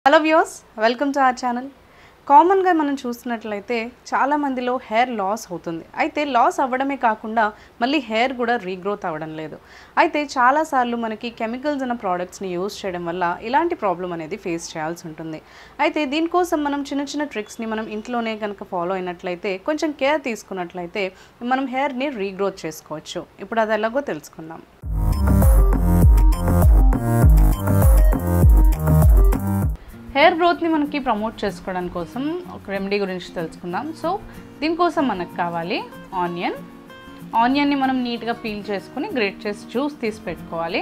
Hello viewers, welcome to our channel. కామన్గా మనం చూస్తున్నట్లయితే చాలా మందిలో హెయిర్ లాస్ అవుతుంది. అయితే లాస్ అవ్వడమే కాకుండా మళ్ళీ హెయిర్ కూడా రీగ్రోత్ అవ్వడం లేదు. అయితే చాలాసార్లు మనకి కెమికల్స్ అన్న ప్రోడక్ట్స్ని యూజ్ చేయడం వల్ల ఇలాంటి ప్రాబ్లం అనేది ఫేస్ చేయాల్సి ఉంటుంది. అయితే దీనికోసం మనం చిన్న చిన్న ట్రిక్స్ని మనం ఇంట్లోనే కనుక ఫాలో అయినట్లయితే, కొంచెం కేర్ తీసుకున్నట్లయితే మనం హెయిర్ని రీగ్రోత్ చేసుకోవచ్చు. ఇప్పుడు అది ఎలాగో తెలుసుకుందాం. హెయిర్ గ్రోత్ని మనకి ప్రమోట్ చేసుకోవడం కోసం ఒక రెమెడీ గురించి తెలుసుకుందాం. సో దీనికోసం మనకు కావాలి ఆనియన్ని మనం నీట్గా పీల్ చేసుకుని గ్రేట్ చేసి జ్యూస్ తీసి పెట్టుకోవాలి.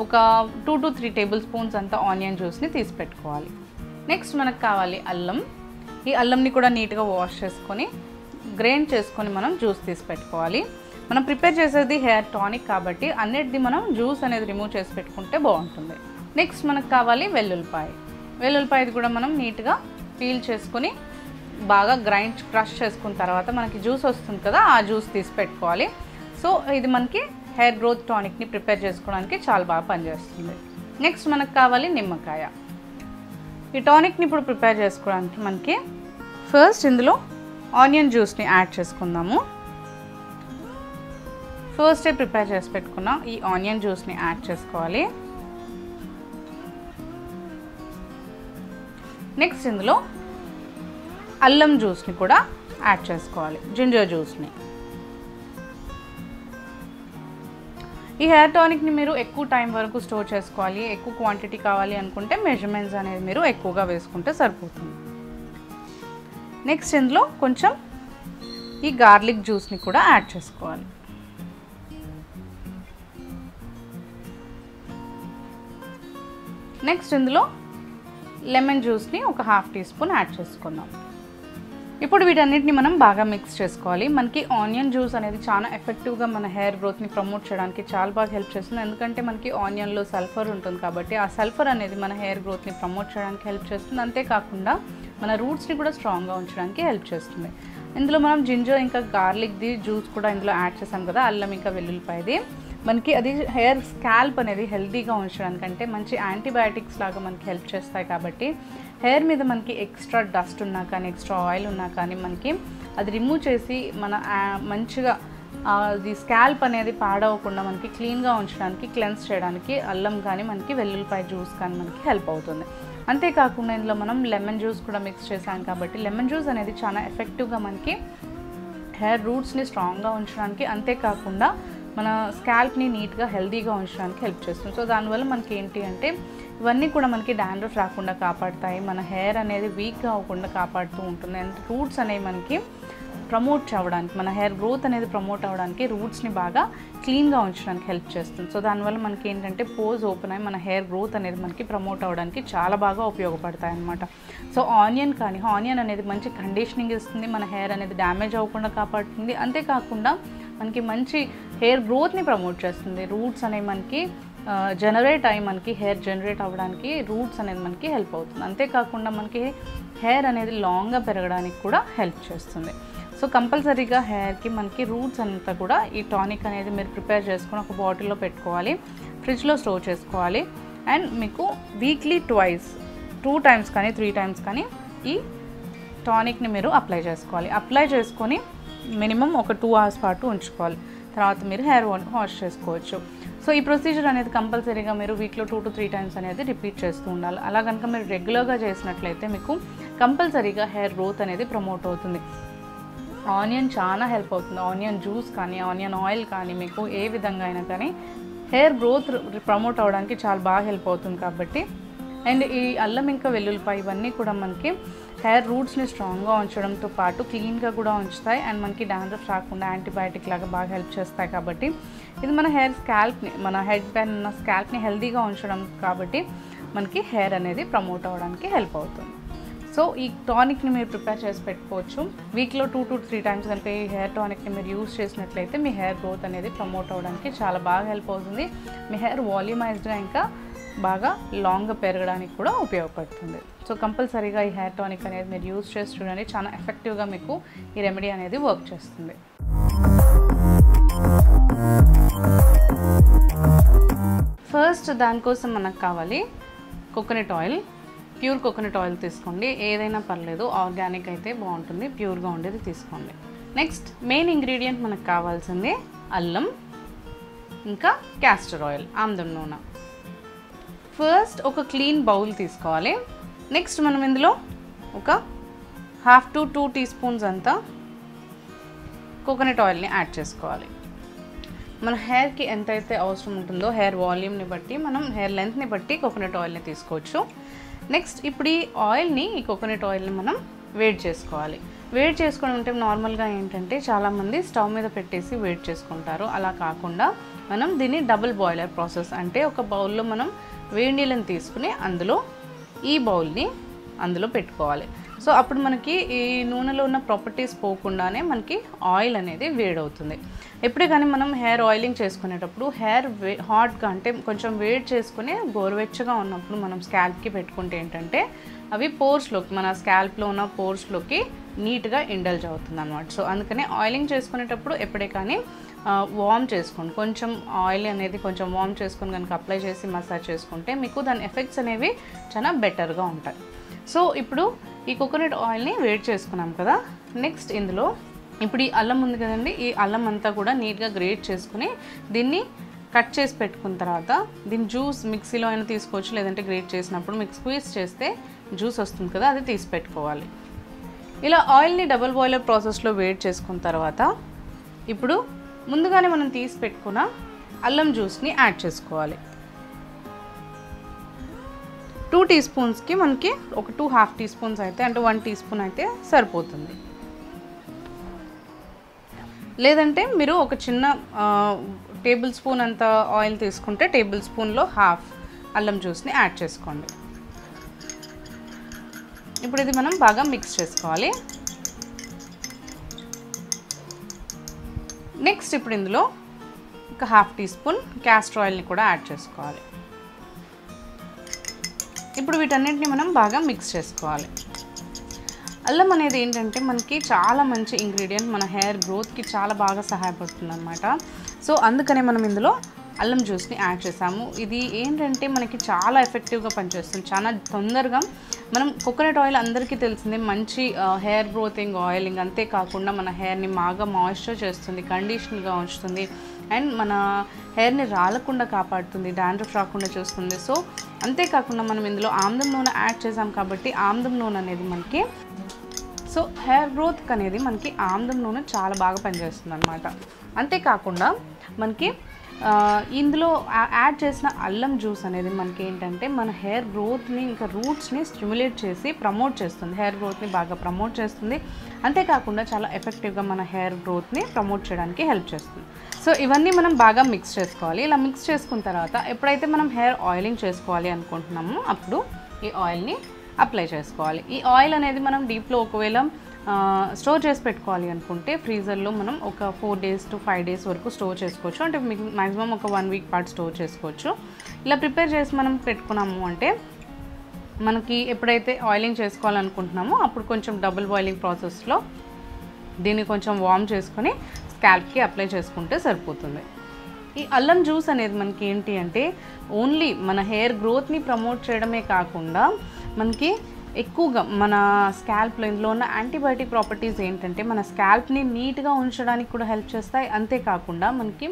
ఒక 2 to 3 టేబుల్ స్పూన్స్ అంతా ఆనియన్ జ్యూస్ని తీసి పెట్టుకోవాలి. నెక్స్ట్ మనకు కావాలి అల్లం. ఈ అల్లంని కూడా నీట్గా వాష్ చేసుకొని గ్రైండ్ చేసుకొని మనం జ్యూస్ తీసి పెట్టుకోవాలి. మనం ప్రిపేర్ చేసేది హెయిర్ టానిక్ కాబట్టి అన్నిటిది మనం జ్యూస్ అనేది రిమూవ్ చేసి పెట్టుకుంటే బాగుంటుంది. నెక్స్ట్ మనకు కావాలి వెల్లుల్లిపాయది కూడా మనం నీట్గా పీల్ చేసుకొని బాగా క్రష్ చేసుకున్న తర్వాత మనకి జ్యూస్ వస్తుంది కదా, ఆ జ్యూస్ తీసి పెట్టుకోవాలి. సో ఇది మనకి హెయిర్ గ్రోత్ టానిక్ని ప్రిపేర్ చేసుకోవడానికి చాలా బాగా పనిచేస్తుంది. నెక్స్ట్ మనకు కావాలి నిమ్మకాయ. ఈ టానిక్ని ఇప్పుడు ప్రిపేర్ చేసుకోవడానికి మనకి ఫస్ట్ ఇందులో ఆనియన్ జ్యూస్ని యాడ్ చేసుకుందాము. ఫస్టే ప్రిపేర్ చేసి పెట్టుకున్న ఈ ఆనియన్ జ్యూస్ని యాడ్ చేసుకోవాలి. నెక్స్ట్ ఇందులో అల్లం జ్యూస్ని కూడా యాడ్ చేసుకోవాలి, జింజర్ జ్యూస్ని. ఈ హెయిర్ టానిక్ని మీరు ఎక్కువ టైం వరకు స్టోర్ చేసుకోవాలి, ఎక్కువ క్వాంటిటీ కావాలి అనుకుంటే మెజర్మెంట్స్ అనేది మీరు ఎక్కువగా వేసుకుంటే సరిపోతుంది. నెక్స్ట్ ఇందులో కొంచెం ఈ గార్లిక్ జ్యూస్ని కూడా యాడ్ చేసుకోవాలి. నెక్స్ట్ ఇందులో లెమన్ జ్యూస్ని ఒక 1/2 టీ స్పూన్ యాడ్ చేసుకుందాం. ఇప్పుడు వీటన్నిటిని మనం బాగా మిక్స్ చేసుకోవాలి. మనకి ఆనియన్ జ్యూస్ అనేది చాలా ఎఫెక్టివ్గా మన హెయిర్ గ్రోత్ని ప్రమోట్ చేయడానికి చాలా బాగా హెల్ప్ చేస్తుంది. ఎందుకంటే మనకి ఆనియన్లో సల్ఫర్ ఉంటుంది కాబట్టి ఆ సల్ఫర్ అనేది మన హెయిర్ గ్రోత్ని ప్రమోట్ చేయడానికి హెల్ప్ చేస్తుంది. అంతేకాకుండా మన రూట్స్ని కూడా స్ట్రాంగ్గా ఉంచడానికి హెల్ప్ చేస్తుంది. ఇందులో మనం జింజర్ ఇంకా గార్లిక్ది జ్యూస్ కూడా ఇందులో యాడ్ చేసాం కదా, అల్లం ఇంకా వెల్లుల్లిపాయది. మనకి అది హెయిర్ స్కాల్ప్ అనేది హెల్తీగా ఉంచడానికంటే మంచి యాంటీబయాటిక్స్ లాగా మనకి హెల్ప్ చేస్తాయి. కాబట్టి హెయిర్ మీద మనకి ఎక్స్ట్రా డస్ట్ ఉన్నా కానీ, ఎక్స్ట్రా ఆయిల్ ఉన్నా కానీ మనకి అది రిమూవ్ చేసి మన మంచిగా అది స్కాల్ప్ అనేది పాడవకుండా మనకి క్లీన్గా ఉంచడానికి, క్లెన్స్ చేయడానికి అల్లం కానీ మనకి వెల్లుల్లిపాయ జ్యూస్ కానీ మనకి హెల్ప్ అవుతుంది. అంతేకాకుండా ఇందులో మనం లెమన్ జ్యూస్ కూడా మిక్స్ చేసాం కాబట్టి లెమన్ జ్యూస్ అనేది చాలా ఎఫెక్టివ్గా మనకి హెయిర్ రూట్స్ని స్ట్రాంగ్గా ఉంచడానికి, అంతేకాకుండా మన స్కాల్ప్ని నీట్గా హెల్తీగా ఉంచడానికి హెల్ప్ చేస్తుంది. సో దానివల్ల మనకి ఏంటి అంటే ఇవన్నీ కూడా మనకి డాండ్రఫ్ రాకుండా కాపాడుతాయి, మన హెయిర్ అనేది వీక్గా అవ్వకుండా కాపాడుతూ ఉంటుంది. అండ్ రూట్స్ అనేవి మనకి ప్రమోట్ అవ్వడానికి, మన హెయిర్ గ్రోత్ అనేది ప్రమోట్ అవ్వడానికి, రూట్స్ని బాగా క్లీన్గా ఉంచడానికి హెల్ప్ చేస్తుంది. సో దానివల్ల మనకి ఏంటంటే పోజ్ ఓపెన్ అయ్యి మన హెయిర్ గ్రోత్ అనేది మనకి ప్రమోట్ అవ్వడానికి చాలా బాగా ఉపయోగపడతాయి అన్నమాట. సో ఆనియన్ అనేది మంచి కండిషనింగ్ ఇస్తుంది, మన హెయిర్ అనేది డ్యామేజ్ అవ్వకుండా కాపాడుతుంది. అంతేకాకుండా మనకి మంచి హెయిర్ గ్రోత్ని ప్రమోట్ చేస్తుంది. రూట్స్ అనేవి మనకి జనరేట్ అయ్యి మనకి హెయిర్ జనరేట్ అవ్వడానికి రూట్స్ అనేది మనకి హెల్ప్ అవుతుంది. అంతేకాకుండా మనకి హెయిర్ అనేది లాంగ్గా పెరగడానికి కూడా హెల్ప్ చేస్తుంది. సో కంపల్సరీగా హెయిర్కి మనకి రూట్స్ అంతా కూడా ఈ టానిక్ అనేది మీరు ప్రిపేర్ చేసుకుని ఒక బాటిల్లో పెట్టుకోవాలి, ఫ్రిడ్జ్లో స్టోర్ చేసుకోవాలి. అండ్ మీకు వీక్లీ 2 times కానీ 3 times కానీ ఈ టానిక్ని మీరు అప్లై చేసుకోవాలి. అప్లై చేసుకొని మినిమం ఒక 2 hours పాటు ఉంచుకోవాలి. తర్వాత మీరు హెయిర్ వాష్ చేసుకోవచ్చు. సో ఈ ప్రొసీజర్ అనేది కంపల్సరీగా మీరు వీక్లో 2 to 3 times అనేది రిపీట్ చేస్తూ ఉండాలి. అలా కనుక మీరు రెగ్యులర్గా చేసినట్లయితే మీకు కంపల్సరీగా హెయిర్ గ్రోత్ అనేది ప్రమోట్ అవుతుంది. ఆనియన్ చాలా హెల్ప్ అవుతుంది. ఆనియన్ జ్యూస్ కానీ, ఆనియన్ ఆయిల్ కానీ మీకు ఏ విధంగా అయినా కానీ హెయిర్ గ్రోత్ ప్రమోట్ అవ్వడానికి చాలా బాగా హెల్ప్ అవుతుంది కాబట్టి. అండ్ ఈ అల్లం ఇంకా వెల్లుల్లిపాయ ఇవన్నీ కూడా మనకి హెయిర్ రూట్స్ని స్ట్రాంగ్గా ఉంచడంతో పాటు క్లీన్గా కూడా ఉంచుతాయి. అండ్ మనకి డాండ్రఫ్ రాకుండా యాంటీబయాటిక్ లాగా బాగా హెల్ప్ చేస్తాయి. కాబట్టి ఇది మన హెయిర్ స్కాల్ప్ని, మన హెడ్ పైన ఉన్న స్కాల్ప్ని హెల్తీగా ఉంచడం కాబట్టి మనకి హెయిర్ అనేది ప్రమోట్ అవ్వడానికి హెల్ప్ అవుతుంది. సో ఈ టానిక్ని మీరు ప్రిపేర్ చేసి పెట్టుకోవచ్చు. వీక్లో 2 to 3 times కనుక ఈ హెయిర్ టానిక్ని మీరు యూజ్ చేసినట్లయితే మీ హెయిర్ గ్రోత్ అనేది ప్రమోట్ అవ్వడానికి చాలా బాగా హెల్ప్ అవుతుంది. మీ హెయిర్ వాల్యూమైజ్డ్గా ఇంకా బాగా లాంగ్గా పెరగడానికి కూడా ఉపయోగపడుతుంది. సో కంపల్సరీగా ఈ హెయిర్ టానిక్ అనేది మీరు యూజ్ చేసి చూడండి, చాలా ఎఫెక్టివ్గా మీకు ఈ రెమెడీ అనేది వర్క్ చేస్తుంది. ఫస్ట్ దానికోసం మనకు కావాలి coconut oil. Pure coconut oil తీసుకోండి, ఏదైనా పర్లేదు, ఆర్గానిక్ అయితే బాగుంటుంది, ప్యూర్గా ఉండేది తీసుకోండి. నెక్స్ట్ మెయిన్ ఇంగ్రీడియంట్ మనకు కావాల్సింది అల్లం, ఇంకా క్యాస్టర్ ఆయిల్, ఆముదం నూనె. ఫస్ట్ ఒక క్లీన్ బౌల్ తీసుకోవాలి. నెక్స్ట్ మనం ఇందులో ఒక 1/2 to 2 teaspoons అంతా కోకోనట్ ఆయిల్ని యాడ్ చేసుకోవాలి. మన హెయిర్కి ఎంతైతే అవసరం ఉంటుందో హెయిర్ వాల్యూమ్ని బట్టి, మనం హెయిర్ లెంత్ని బట్టి కోకోనట్ ఆయిల్ని తీసుకోవచ్చు. నెక్స్ట్ ఇప్పుడు ఈ కోకోనట్ ఆయిల్ని మనం వేడి చేసుకోవాలి. వేడి చేసుకొని ఉంటే నార్మల్గా ఏంటంటే చాలామంది స్టవ్ మీద పెట్టేసి వేడి చేసుకుంటారు. అలా కాకుండా మనం దీన్ని డబుల్ బాయిలర్ ప్రాసెస్, అంటే ఒక బౌల్లో మనం వేడి నీళ్ళని తీసుకుని అందులో ఈ బౌల్ని అందులో పెట్టుకోవాలి. సో అప్పుడు మనకి ఈ నూనెలో ఉన్న ప్రాపర్టీస్ పోకుండానే మనకి ఆయిల్ అనేది వేడవుతుంది. ఎప్పుడే కానీ మనం హెయిర్ ఆయిలింగ్ చేసుకునేటప్పుడు హెయిర్ హాట్గా, అంటే కొంచెం వేడి చేసుకుని గోరువెచ్చగా ఉన్నప్పుడు మనం స్కాల్ప్కి పెట్టుకుంటే ఏంటంటే అవి పోర్స్లోకి, మన స్కాల్ప్లో ఉన్న పోర్స్లోకి నీట్గా ఇండల్జ్ అవుతుంది అన్నమాట. సో అందుకనే ఆయిలింగ్ చేసుకునేటప్పుడు ఎప్పుడే కానీ వార్మ్ చేసుకోండి. కొంచెం ఆయిల్ అనేది కొంచెం వార్మ్ చేసుకొని కనుక అప్లై చేసి మసాజ్ చేసుకుంటే మీకు దాని ఎఫెక్ట్స్ అనేవి చాలా బెటర్గా ఉంటాయి. సో ఇప్పుడు ఈ కోకోనట్ ఆయిల్ని వేడి చేసుకున్నాం కదా. నెక్స్ట్ ఇందులో ఇప్పుడు ఈ అల్లం ఉంది కదండి, ఈ అల్లం అంతా కూడా నీట్గా గ్రేట్ చేసుకుని దీన్ని కట్ చేసి పెట్టుకున్న తర్వాత దీని జ్యూస్ మిక్సీలో అయినా తీసుకోవచ్చు, లేదంటే గ్రేట్ చేసినప్పుడు మీకు స్క్వీజ్ చేస్తే జ్యూస్ వస్తుంది కదా, అది తీసి పెట్టుకోవాలి. ఇలా ఆయిల్ని డబుల్ బాయిలర్ ప్రాసెస్లో వేడి చేసుకున్న తర్వాత ఇప్పుడు ముందుగానే మనం తీసి పెట్టుకున్న అల్లం జ్యూస్ని యాడ్ చేసుకోవాలి. 2 teaspoonsకి మనకి ఒక 2.5 teaspoons అయితే, అంటే 1 teaspoon అయితే సరిపోతుంది. లేదంటే మీరు ఒక చిన్న టేబుల్ స్పూన్ అంత ఆయిల్ తీసుకుంటే టేబుల్ స్పూన్లో 1/2 అల్లం జ్యూస్ని యాడ్ చేసుకోండి. ఇప్పుడు ఇది మనం బాగా మిక్స్ చేసుకోవాలి. నెక్స్ట్ ఇప్పుడు ఇందులో ఒక 1/2 teaspoon క్యాస్టర్ ఆయిల్ని కూడా యాడ్ చేసుకోవాలి. ఇప్పుడు వీటన్నిటిని మనం బాగా మిక్స్ చేసుకోవాలి. అల్లం అనేది ఏంటంటే మనకి చాలా మంచి ఇంగ్రీడియంట్, మన హెయిర్ గ్రోత్కి చాలా బాగా సహాయపడుతుంది అన్నమాట. సో అందుకనే మనం ఇందులో అల్లం జ్యూస్ని యాడ్ చేసాము. ఇది ఏంటంటే మనకి చాలా ఎఫెక్టివ్గా పనిచేస్తుంది, చాలా తొందరగా. మనం కోకోనట్ ఆయిల్ అందరికీ తెలిసిందే, మంచి హెయిర్ గ్రోతింగ్ ఆయిలింగ్, అంతేకాకుండా మన హెయిర్ని బాగా మాయిశ్చర్ చేస్తుంది, కండిషన్గా ఉంచుతుంది, అండ్ మన హెయిర్ని రాలకుండా కాపాడుతుంది, డాండ్రఫ్ రాకుండా చూస్తుంది. సో అంతేకాకుండా మనం ఇందులో ఆముదం నూనె యాడ్ చేసాం కాబట్టి ఆముదం నూనె అనేది మనకి, సో హెయిర్ గ్రోత్కి అనేది మనకి ఆముదం నూనె చాలా బాగా పనిచేస్తుంది అనమాట. అంతేకాకుండా మనకి ఇందులో యాడ్ చేసిన అల్లం జ్యూస్ అనేది మనకి ఏంటంటే మన హెయిర్ గ్రోత్ని ఇంకా రూట్స్ని స్టిమ్యులేట్ చేసి ప్రమోట్ చేస్తుంది, హెయిర్ గ్రోత్ని బాగా ప్రమోట్ చేస్తుంది. అంతేకాకుండా చాలా ఎఫెక్టివ్గా మన హెయిర్ గ్రోత్ని ప్రమోట్ చేయడానికి హెల్ప్ చేస్తుంది. సో ఇవన్నీ మనం బాగా మిక్స్ చేసుకోవాలి. ఇలా మిక్స్ చేసుకున్న తర్వాత ఎప్పుడైతే మనం హెయిర్ ఆయిలింగ్ చేసుకోవాలి అనుకుంటున్నామో అప్పుడు ఈ ఆయిల్ని అప్లై చేసుకోవాలి. ఈ ఆయిల్ అనేది మనం డీప్లో ఒకవేళ స్టోర్ చేసి పెట్టుకోవాలి అనుకుంటే ఫ్రీజర్లో మనం ఒక 4 days to 5 days వరకు స్టోర్ చేసుకోవచ్చు. అంటే మీకు మ్యాక్సిమం ఒక 1 week పాటు స్టోర్ చేసుకోవచ్చు. ఇలా ప్రిపేర్ చేసి మనం పెట్టుకున్నాము అంటే మనకి ఎప్పుడైతే ఆయిలింగ్ చేసుకోవాలనుకుంటున్నామో అప్పుడు కొంచెం డబుల్ బాయిలింగ్ ప్రాసెస్లో దీన్ని కొంచెం వార్మ్ చేసుకొని స్కాల్ప్కి అప్లై చేసుకుంటే సరిపోతుంది. ఈ అల్లం జ్యూస్ అనేది మనకి ఏంటి అంటే ఓన్లీ మన హెయిర్ గ్రోత్ని ప్రమోట్ చేయడమే కాకుండా మనకి ఎక్కువగా మన స్కాల్ప్లో ఇందులో ఉన్న యాంటీబయాటిక్ ప్రాపర్టీస్ ఏంటంటే మన స్కాల్ప్ని నీట్గా ఉంచడానికి కూడా హెల్ప్ చేస్తాయి. అంతేకాకుండా మనకి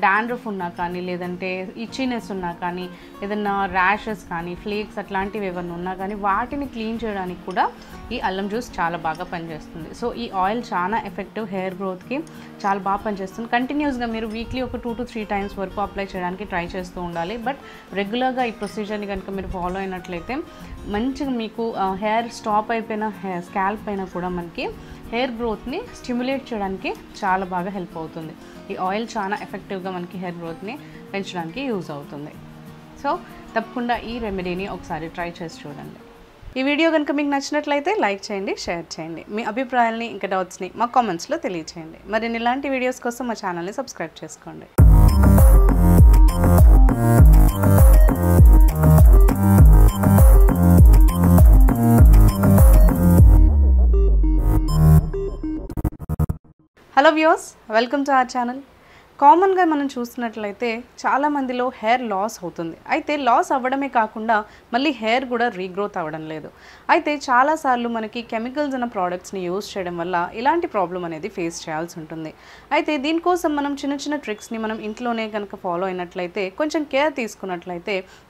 డాండ్రఫ్ ఉన్నా కానీ, లేదంటే ఇచ్చినెస్ ఉన్నా కానీ, ఏదైనా ర్యాషెస్ కానీ, ఫ్లేక్స్ అట్లాంటివి ఏమైనా ఉన్నా కానీ వాటిని క్లీన్ చేయడానికి కూడా ఈ అల్లం జ్యూస్ చాలా బాగా పనిచేస్తుంది. సో ఈ ఆయిల్ చాలా ఎఫెక్టివ్, హెయిర్ గ్రోత్కి చాలా బాగా పనిచేస్తుంది. కంటిన్యూస్గా మీరు వీక్లీ ఒక 2 to 3 times వరకు అప్లై చేయడానికి ట్రై చేస్తూ ఉండాలి. బట్ రెగ్యులర్గా ఈ ప్రొసీజర్ని కనుక మీరు ఫాలో అయినట్లయితే మంచిగా మీకు హెయిర్ స్టాప్ అయిపోయిన స్కాల్ప్ అయినా కూడా మనకి హెయిర్ గ్రోత్ని స్టిమ్యులేట్ చేయడానికి చాలా బాగా హెల్ప్ అవుతుంది. ఈ ఆయిల్ చాలా ఎఫెక్టివ్గా మనకి హెయిర్ గ్రోత్ని పెంచడానికి యూజ్ అవుతుంది. సో తప్పకుండా ఈ రెమెడీని ఒకసారి ట్రై చేసి చూడండి. ఈ వీడియో కనుక మీకు నచ్చినట్లయితే లైక్ చేయండి, షేర్ చేయండి. మీ అభిప్రాయాల్ని ఇంకా డౌట్స్ని మా కామెంట్స్లో తెలియచేయండి. మరిన్ని ఇలాంటి వీడియోస్ కోసం మా ఛానల్ని సబ్స్క్రైబ్ చేసుకోండి. Hello viewers, welcome to our channel. కామన్గా మనం చూస్తున్నట్లయితే చాలా మందిలో హెయిర్ లాస్ అవుతుంది. అయితే లాస్ అవ్వడమే కాకుండా మళ్ళీ హెయిర్ కూడా రీగ్రోత్ అవ్వడం లేదు. అయితే చాలాసార్లు మనకి కెమికల్స్ ఉన్న ప్రోడక్ట్స్ని యూజ్ చేయడం వల్ల ఇలాంటి ప్రాబ్లం అనేది ఫేస్ చేయాల్సి ఉంటుంది. అయితే దీనికోసం మనం చిన్న చిన్న ట్రిక్స్ని మనం ఇంట్లోనే కనుక ఫాలో అయినట్లయితే, కొంచెం కేర్ తీసుకున్నట్లయితే